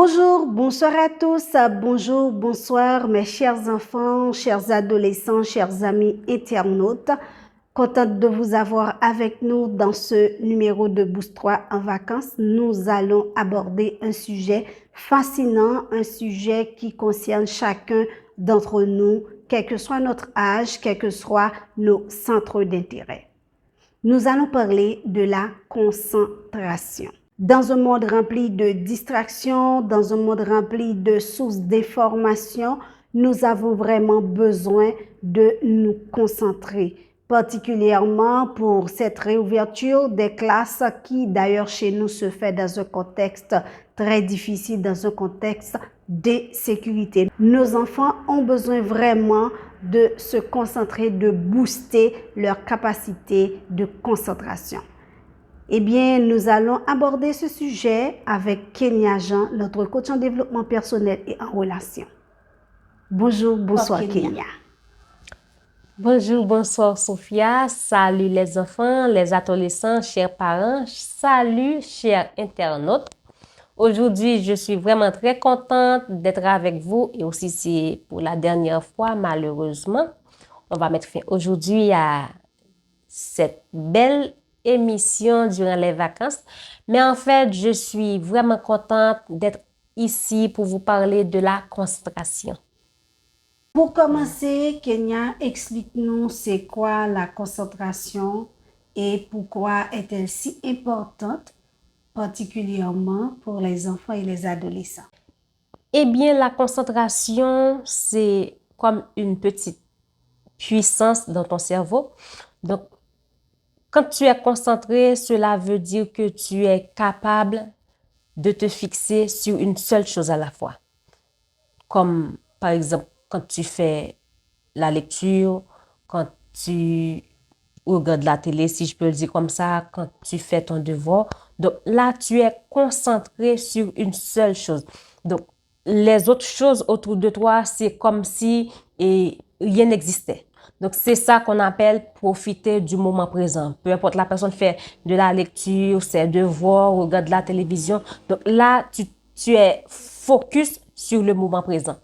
Bonjour, bonsoir à tous, bonjour, bonsoir mes chers enfants, chers adolescents, chers amis internautes. Contente de vous avoir avec nous dans ce numéro de Boost 3 en vacances. Nous allons aborder un sujet fascinant, un sujet qui concerne chacun d'entre nous, quel que soit notre âge, quels que soient nos centres d'intérêt. Nous allons parler de la concentration. Dans un monde rempli de distractions, dans un monde rempli de sources d'informations, nous avons vraiment besoin de nous concentrer, particulièrement pour cette réouverture des classes qui, d'ailleurs, chez nous se fait dans un contexte très difficile, dans un contexte d'insécurité. Nos enfants ont besoin vraiment de se concentrer, de booster leur capacité de concentration. Eh bien, nous allons aborder ce sujet avec Kenya Jean, notre coach en développement personnel et en relation. Bonjour, bonsoir Kenya. Bonjour, bonsoir Sophia. Salut les enfants, les adolescents, chers parents. Salut, chers internautes. Aujourd'hui, je suis vraiment très contente d'être avec vous et aussi c'est pour la dernière fois, malheureusement. On va mettre fin aujourd'hui à cette belle émission durant les vacances. Mais en fait, je suis vraiment contente d'être ici pour vous parler de la concentration. Pour commencer, Kenya, explique-nous c'est quoi la concentration et pourquoi est-elle si importante, particulièrement pour les enfants et les adolescents. Eh bien, la concentration, c'est comme une petite puissance dans ton cerveau. Donc, quand tu es concentré, cela veut dire que tu es capable de te fixer sur une seule chose à la fois. Comme, par exemple, quand tu fais la lecture, quand tu regardes la télé, si je peux le dire comme ça, quand tu fais ton devoir. Donc là, tu es concentré sur une seule chose. Donc, les autres choses autour de toi, c'est comme si rien n'existait. Donc, c'est ça qu'on appelle profiter du moment présent. Peu importe, la personne fait de la lecture, ses devoirs, regarde la télévision. Donc là, tu es focus sur le moment présent.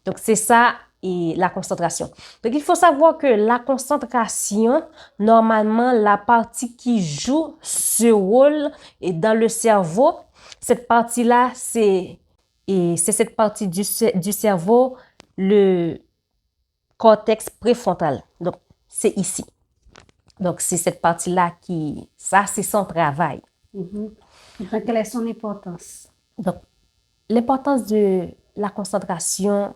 Donc, c'est ça et la concentration. Donc, il faut savoir que la concentration, normalement, la partie qui joue ce rôle est dans le cerveau. Cette partie-là, c'est cette partie du cerveau, le cortex préfrontal. Donc, c'est ici. Donc, c'est cette partie-là ça, c'est son travail. Donc, quelle est son importance? Donc, l'importance de la concentration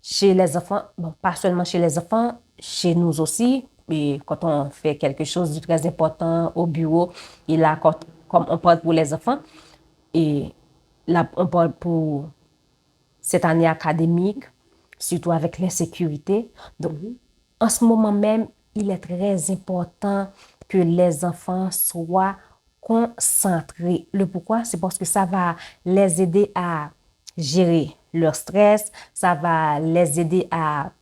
chez les enfants, bon, pas seulement chez les enfants, chez nous aussi. Et quand on fait quelque chose de très important au bureau, et là, comme on parle pour les enfants, et là, on parle pour cette année académique, surtout avec l'insécurité. Donc, en ce moment même, il est très important que les enfants soient concentrés. Le pourquoi? C'est parce que ça va les aider à gérer leur stress, ça va les aider à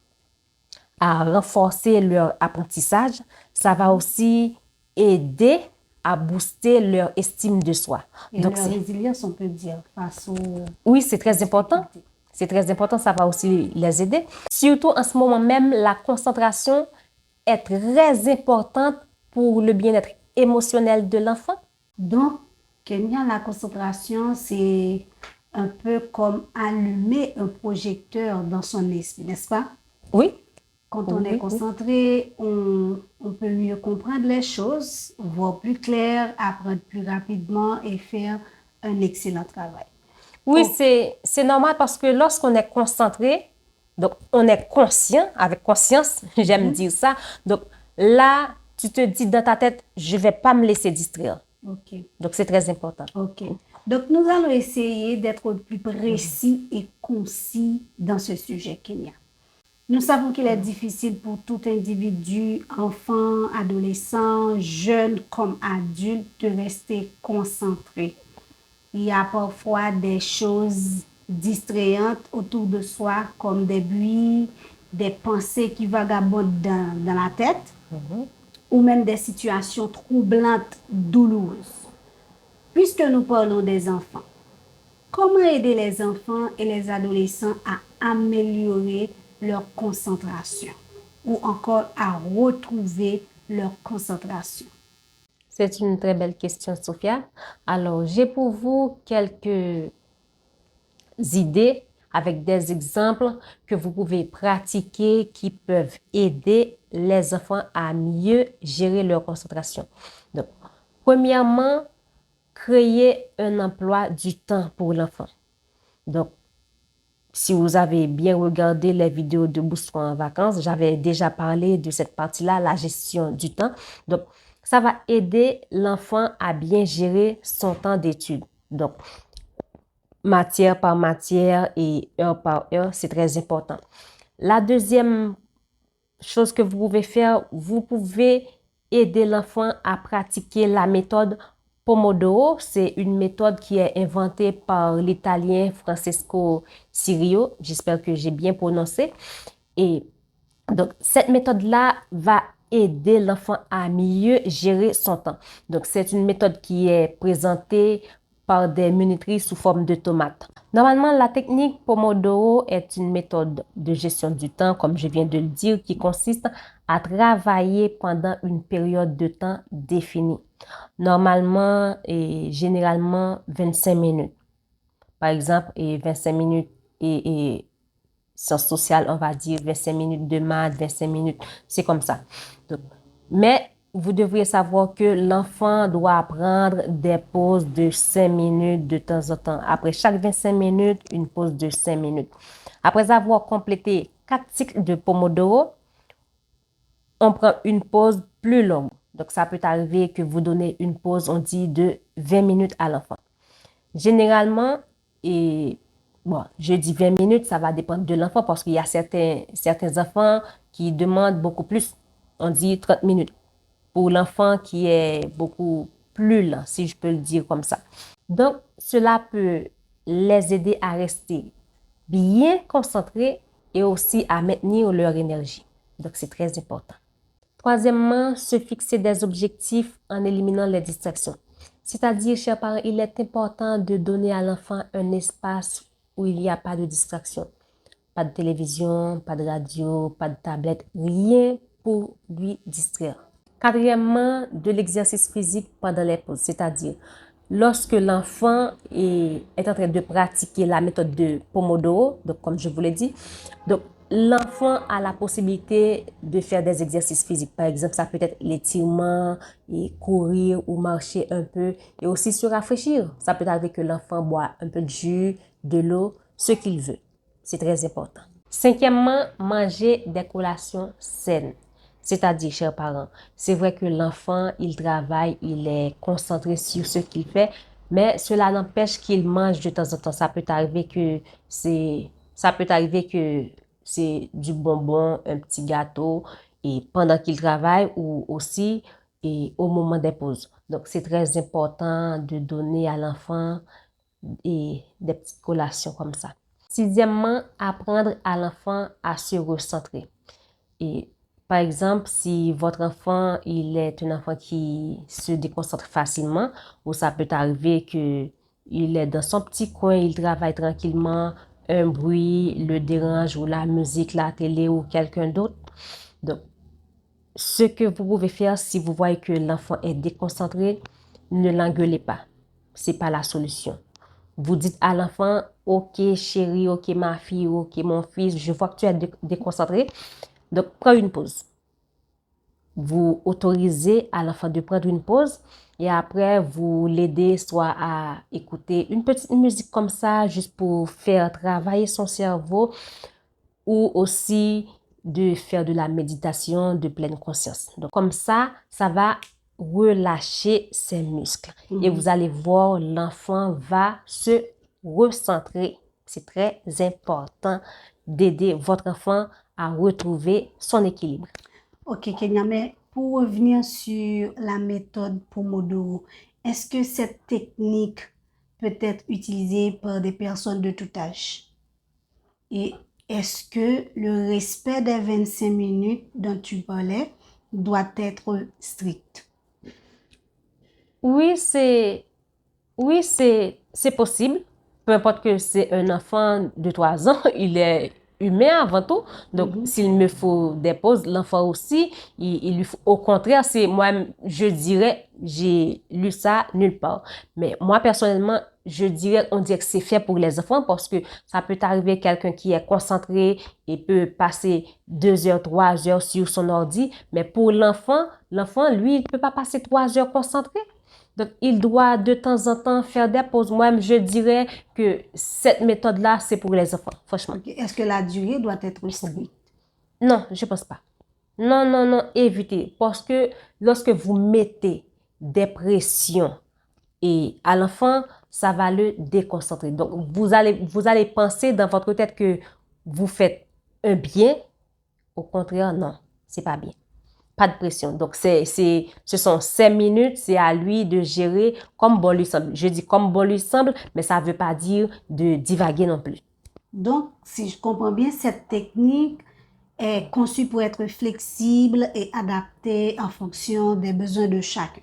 renforcer leur apprentissage, ça va aussi aider à booster leur estime de soi. Et donc, leur résilience, on peut dire, face au... Oui, c'est très important. C'est très important, ça va aussi les aider. Surtout en ce moment même, la concentration est très importante pour le bien-être émotionnel de l'enfant. Donc, Kenya, la concentration, c'est un peu comme allumer un projecteur dans son esprit, n'est-ce pas? Oui. Quand on est concentré, on peut mieux comprendre les choses, voir plus clair, apprendre plus rapidement et faire un excellent travail. Oui, c'est normal parce que lorsqu'on est concentré, donc on est conscient, avec conscience, j'aime dire ça. Donc là, tu te dis dans ta tête, je ne vais pas me laisser distraire. Ok. Donc c'est très important. Ok. Donc nous allons essayer d'être plus précis et concis dans ce sujet, Kenya. Nous savons qu'il est difficile pour tout individu, enfant, adolescent, jeune comme adulte, de rester concentré. Il y a parfois des choses distrayantes autour de soi, comme des bruits, des pensées qui vagabondent dans la tête, ou même des situations troublantes, douloureuses. Puisque nous parlons des enfants, Comment aider les enfants et les adolescents à améliorer leur concentration ou encore à retrouver leur concentration? C'est une très belle question, Sophia. Alors, j'ai pour vous quelques idées avec des exemples que vous pouvez pratiquer qui peuvent aider les enfants à mieux gérer leur concentration. Donc, premièrement, créer un emploi du temps pour l'enfant. Donc, si vous avez bien regardé les vidéos de Bousson en vacances, j'avais déjà parlé de cette partie-là, la gestion du temps. Donc, ça va aider l'enfant à bien gérer son temps d'études. Donc, matière par matière et heure par heure, c'est très important. La deuxième chose que vous pouvez faire, vous pouvez aider l'enfant à pratiquer la méthode Pomodoro. C'est une méthode qui est inventée par l'Italien Francesco Cirio. J'espère que j'ai bien prononcé. Et donc, cette méthode-là va aider l'enfant à mieux gérer son temps. Donc, c'est une méthode qui est présentée par des minuteries sous forme de tomates. Normalement, la technique Pomodoro est une méthode de gestion du temps, comme je viens de le dire, qui consiste à travailler pendant une période de temps définie. Normalement et généralement 25 minutes. Par exemple, et 25 minutes et sciences sociales, on va dire 25 minutes de maths, 25 minutes, c'est comme ça. Donc, mais vous devriez savoir que l'enfant doit prendre des pauses de 5 minutes de temps en temps. Après chaque 25 minutes, une pause de 5 minutes. Après avoir complété 4 cycles de Pomodoro, on prend une pause plus longue. Donc, ça peut arriver que vous donnez une pause, on dit, de 20 minutes à l'enfant. Généralement, et bon, je dis 20 minutes, ça va dépendre de l'enfant parce qu'il y a certains enfants qui demandent beaucoup plus. On dit 30 minutes pour l'enfant qui est beaucoup plus lent, si je peux le dire comme ça. Donc, cela peut les aider à rester bien concentrés et aussi à maintenir leur énergie. Donc, c'est très important. Troisièmement, se fixer des objectifs en éliminant les distractions. C'est-à-dire, chers parents, il est important de donner à l'enfant un espace où il n'y a pas de distraction. Pas de télévision, pas de radio, pas de tablette, rien pour lui distraire. Quatrièmement, de l'exercice physique pendant les pauses, c'est-à-dire lorsque l'enfant est en train de pratiquer la méthode de Pomodoro, donc comme je vous l'ai dit, donc l'enfant a la possibilité de faire des exercices physiques. Par exemple, ça peut être l'étirement, et courir ou marcher un peu et aussi se rafraîchir. Ça peut arriver que l'enfant boit un peu de jus, de l'eau, ce qu'il veut. C'est très important. Cinquièmement, manger des collations saines. C'est-à-dire, chers parents, c'est vrai que l'enfant, il travaille, il est concentré sur ce qu'il fait, mais cela n'empêche qu'il mange de temps en temps. Ça peut arriver que c'est du bonbon, un petit gâteau, et pendant qu'il travaille ou aussi et au moment des pauses. Donc, c'est très important de donner à l'enfant des petites collations comme ça. Sixièmement, apprendre à l'enfant à se recentrer. Et par exemple, si votre enfant, il est un enfant qui se déconcentre facilement, ou ça peut arriver que il est dans son petit coin, il travaille tranquillement, un bruit le dérange, ou la musique, la télé, ou quelqu'un d'autre. Donc, ce que vous pouvez faire si vous voyez que l'enfant est déconcentré, ne l'engueulez pas. C'est pas la solution. Vous dites à l'enfant, OK chérie, OK ma fille, OK mon fils, je vois que tu es déconcentré. Donc, prends une pause. Vous autorisez à l'enfant de prendre une pause et après, vous l'aidez soit à écouter une petite musique comme ça, juste pour faire travailler son cerveau ou aussi de faire de la méditation de pleine conscience. Donc, comme ça va relâcher ses muscles. Et vous allez voir, l'enfant va se recentrer. C'est très important d'aider votre enfant à retrouver son équilibre. Ok, Kenya, mais pour revenir sur la méthode Pomodoro, est-ce que cette technique peut être utilisée par des personnes de tout âge? Et est-ce que le respect des 25 minutes dont tu parlais doit être strict? Oui, c'est possible. peu importe que c'est un enfant de 3 ans, il est humain avant tout. Donc, s'il me faut des pauses, l'enfant aussi, il lui faut, au contraire, c'est moi, je dirais, j'ai lu ça nulle part. Mais moi, personnellement, on dirait que c'est fait pour les enfants parce que ça peut arriver quelqu'un qui est concentré et peut passer 2 heures, 3 heures sur son ordi. Mais pour l'enfant, lui, il ne peut pas passer 3 heures concentré. Donc, il doit de temps en temps faire des pauses. Moi, je dirais que cette méthode-là, c'est pour les enfants, franchement. Ok. Est-ce que la durée doit être stricte? Non, je pense pas. Non, non, non, évitez. Parce que lorsque vous mettez des pressions et à l'enfant, ça va le déconcentrer. Donc, vous allez penser dans votre tête que vous faites un bien. Au contraire, non, c'est pas bien. Pas de pression. Donc, ce sont 5 minutes, c'est à lui de gérer comme bon lui semble. Je dis comme bon lui semble, mais ça ne veut pas dire de divaguer non plus. Donc, si je comprends bien, cette technique est conçue pour être flexible et adaptée en fonction des besoins de chacun.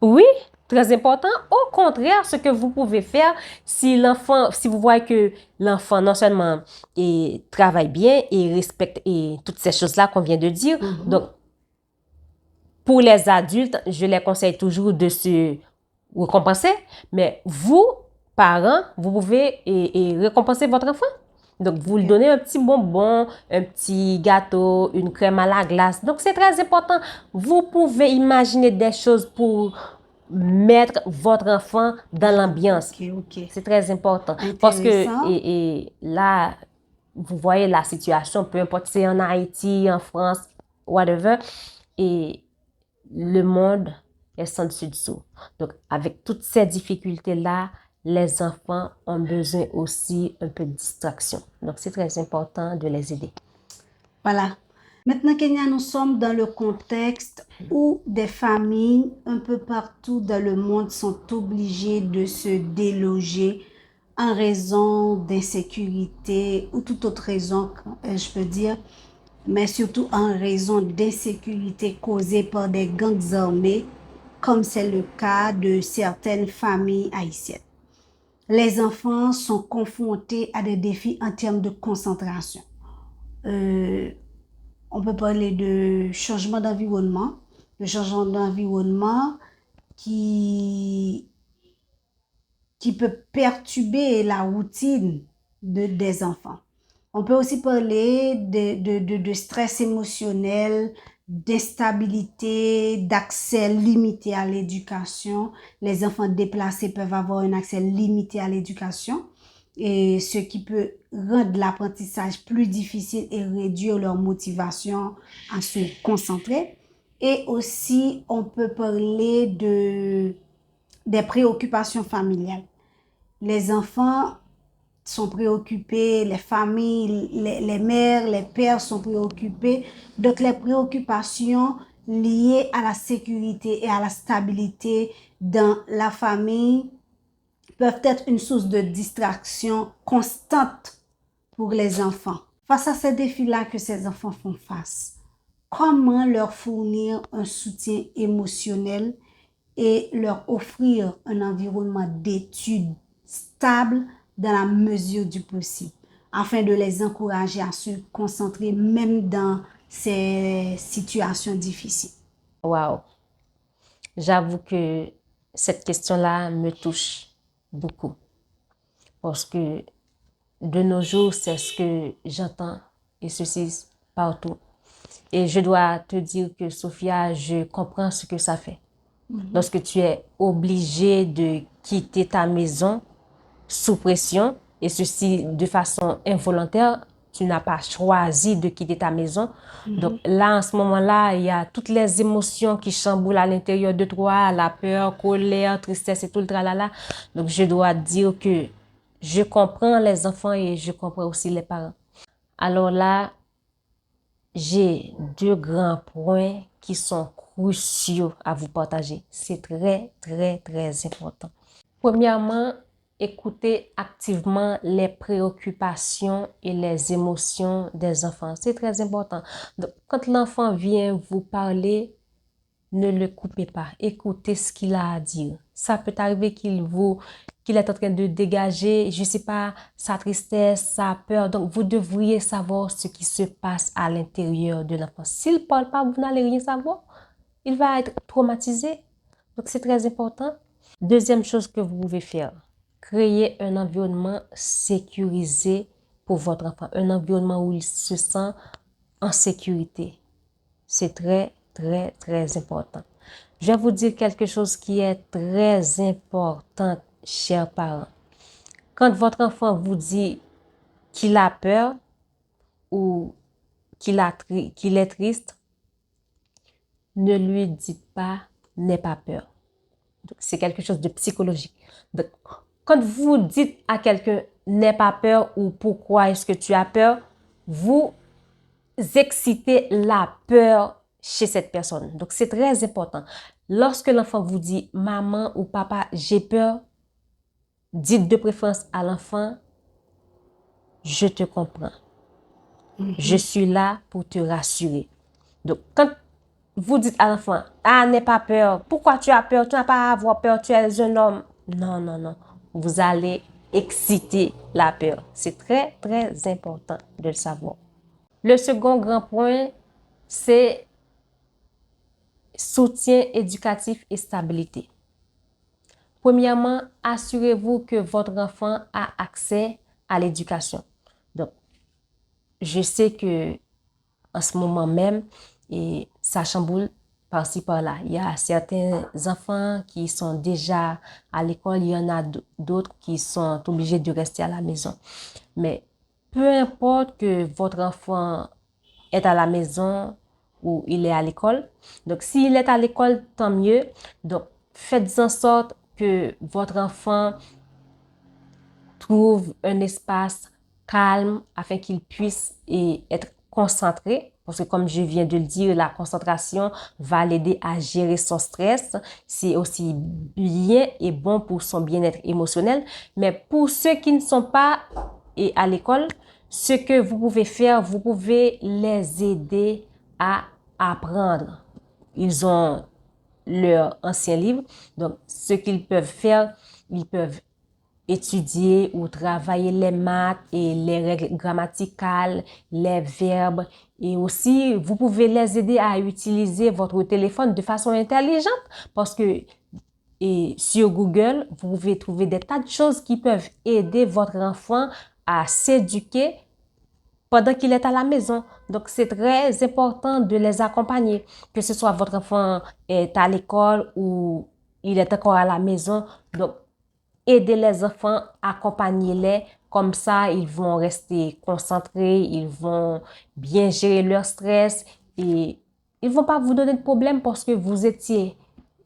Oui, très important. Au contraire, ce que vous pouvez faire, si vous voyez que l'enfant non seulement travaille bien et respecte et toutes ces choses-là qu'on vient de dire, donc pour les adultes, je les conseille toujours de se récompenser, mais vous, parents, vous pouvez récompenser votre enfant. Donc, vous lui donnez un petit bonbon, un petit gâteau, une crème à la glace. Donc, c'est très important. Vous pouvez imaginer des choses pour mettre votre enfant dans l'ambiance. Ok. C'est très important. Parce que Intéressant. là, vous voyez la situation, peu importe si c'est en Haïti, en France, whatever, et le monde est sans dessus dessous. Donc, avec toutes ces difficultés-là, les enfants ont besoin aussi un peu de distraction. Donc, c'est très important de les aider. Voilà. Maintenant, Kenya, nous sommes dans le contexte où des familles un peu partout dans le monde sont obligées de se déloger en raison d'insécurité ou toute autre raison, je peux dire, mais surtout en raison d'insécurité causée par des gangs armés, comme c'est le cas de certaines familles haïtiennes. Les enfants sont confrontés à des défis en termes de concentration. On peut parler de changement d'environnement, qui, qui peut perturber la routine des enfants. On peut aussi parler de stress émotionnel, d'instabilité, d'accès limité à l'éducation. Les enfants déplacés peuvent avoir un accès limité à l'éducation, et ce qui peut rendre l'apprentissage plus difficile et réduire leur motivation à se concentrer. Et aussi, on peut parler des préoccupations familiales. Les enfants sont préoccupés, les familles, les mères, les pères sont préoccupés. Donc, les préoccupations liées à la sécurité et à la stabilité dans la famille peuvent être une source de distraction constante pour les enfants. Face à ces défis-là que ces enfants font face, comment leur fournir un soutien émotionnel et leur offrir un environnement d'études stable dans la mesure du possible, afin de les encourager à se concentrer même dans ces situations difficiles. Wow. J'avoue que cette question-là me touche beaucoup. Parce que de nos jours, c'est ce que j'entends et ceci partout. Et je dois te dire que, Sophia, je comprends ce que ça fait. Lorsque tu es obligé de quitter ta maison sous pression, et ceci de façon involontaire, tu n'as pas choisi de quitter ta maison. Donc là, en ce moment-là, il y a toutes les émotions qui chamboulent à l'intérieur de toi, la peur, colère, tristesse et tout le tralala. Donc je dois dire que je comprends les enfants et je comprends aussi les parents. Alors là, j'ai 2 grands points qui sont cruciaux à vous partager. C'est très, très, très important. Premièrement, écoutez activement les préoccupations et les émotions des enfants. C'est très important. Donc, quand l'enfant vient vous parler, ne le coupez pas. Écoutez ce qu'il a à dire. Ça peut arriver qu'il qu'il est en train de dégager, je sais pas, sa tristesse, sa peur. Donc, vous devriez savoir ce qui se passe à l'intérieur de l'enfant. S'il parle pas, vous n'allez rien savoir. Il va être traumatisé. Donc, c'est très important. Deuxième chose que vous pouvez faire, créer un environnement sécurisé pour votre enfant. Un environnement où il se sent en sécurité. C'est très, très, très important. Je vais vous dire quelque chose qui est très important, chers parents. Quand votre enfant vous dit qu'il a peur ou qu'il est triste, ne lui dites pas « n'aie pas peur ». C'est quelque chose de psychologique. Donc, quand vous dites à quelqu'un « n'aie pas peur » ou « pourquoi est-ce que tu as peur », vous excitez la peur chez cette personne. Donc, c'est très important. Lorsque l'enfant vous dit « maman ou papa, j'ai peur », dites de préférence à l'enfant « je te comprends. Je suis là pour te rassurer. » Donc, quand vous dites à l'enfant « ah, n'aie pas peur. Pourquoi tu as peur? Tu n'as pas à avoir peur. Tu es un homme. » Non, non, non. Vous allez exciter la peur. C'est très, très important de le savoir. Le second grand point, c'est soutien éducatif et stabilité. Premièrement, assurez-vous que votre enfant a accès à l'éducation. Donc, je sais que en ce moment même, et ça chamboule par-ci par-là. Il y a certains enfants qui sont déjà à l'école, il y en a d'autres qui sont obligés de rester à la maison. Mais peu importe que votre enfant est à la maison ou il est à l'école. Donc, s'il est à l'école, tant mieux. Donc, faites en sorte que votre enfant trouve un espace calme afin qu'il puisse être concentré. Parce que comme je viens de le dire, la concentration va l'aider à gérer son stress. C'est aussi bien et bon pour son bien-être émotionnel. Mais pour ceux qui ne sont pas à l'école, ce que vous pouvez faire, vous pouvez les aider à apprendre. Ils ont leur ancien livre. Donc, ce qu'ils peuvent faire, ils peuvent étudier ou travailler les maths et les règles grammaticales, les verbes. Et aussi, vous pouvez les aider à utiliser votre téléphone de façon intelligente parce que sur Google, vous pouvez trouver des tas de choses qui peuvent aider votre enfant à s'éduquer pendant qu'il est à la maison. Donc, c'est très important de les accompagner, que ce soit votre enfant est à l'école ou il est encore à la maison. Donc, aidez les enfants, accompagnez-les. Comme ça, ils vont rester concentrés, ils vont bien gérer leur stress et ils ne vont pas vous donner de problème parce que vous étiez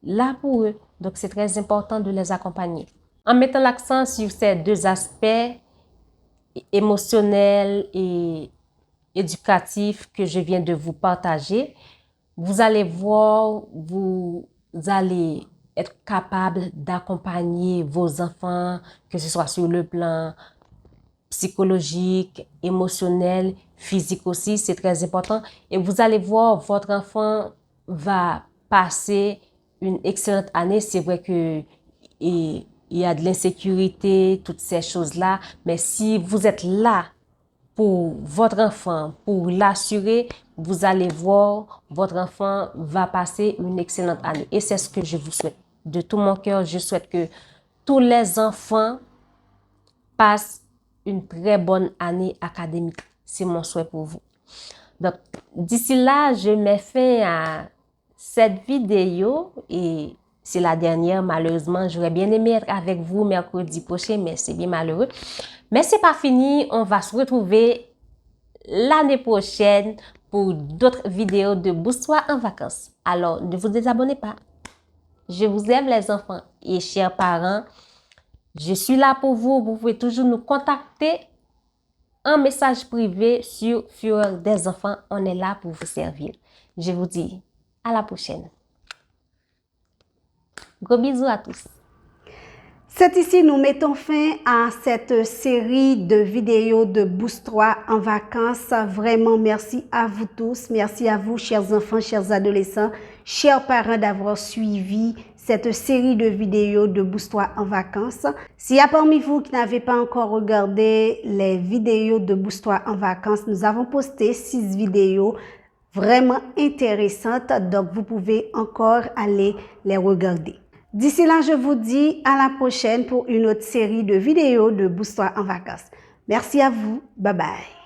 là pour eux. Donc, c'est très important de les accompagner. En mettant l'accent sur ces deux aspects, émotionnel et éducatif que je viens de vous partager, vous allez voir, vous allez être capable d'accompagner vos enfants, que ce soit sur le plan psychologique, émotionnel, physique aussi, c'est très important. Et vous allez voir, votre enfant va passer une excellente année. C'est vrai que il y a de l'insécurité, toutes ces choses-là. Mais si vous êtes là pour votre enfant, pour l'assurer, vous allez voir, votre enfant va passer une excellente année. Et c'est ce que je vous souhaite. De tout mon cœur, je souhaite que tous les enfants passent une très bonne année académique. C'est mon souhait pour vous. Donc, d'ici là, je mets fin à cette vidéo et c'est la dernière. Malheureusement, j'aurais bien aimé être avec vous mercredi prochain, mais c'est bien malheureux. Mais c'est pas fini. On va se retrouver l'année prochaine pour d'autres vidéos de Boost-toi en vacances. Alors, ne vous désabonnez pas. Je vous aime les enfants et chers parents. Je suis là pour vous. Vous pouvez toujours nous contacter en message privé sur Fureur des enfants. On est là pour vous servir. Je vous dis à la prochaine. Gros bisous à tous. C'est ici nous mettons fin à cette série de vidéos de Boost-toi en vacances. Vraiment, merci à vous tous. Merci à vous, chers enfants, chers adolescents, chers parents, d'avoir suivi cette série de vidéos de Booste-toi en vacances. S'il y a parmi vous qui n'avez pas encore regardé les vidéos de Booste-toi en vacances, nous avons posté 6 vidéos vraiment intéressantes, donc vous pouvez encore aller les regarder. D'ici là, je vous dis à la prochaine pour une autre série de vidéos de Booste-toi en vacances. Merci à vous. Bye bye.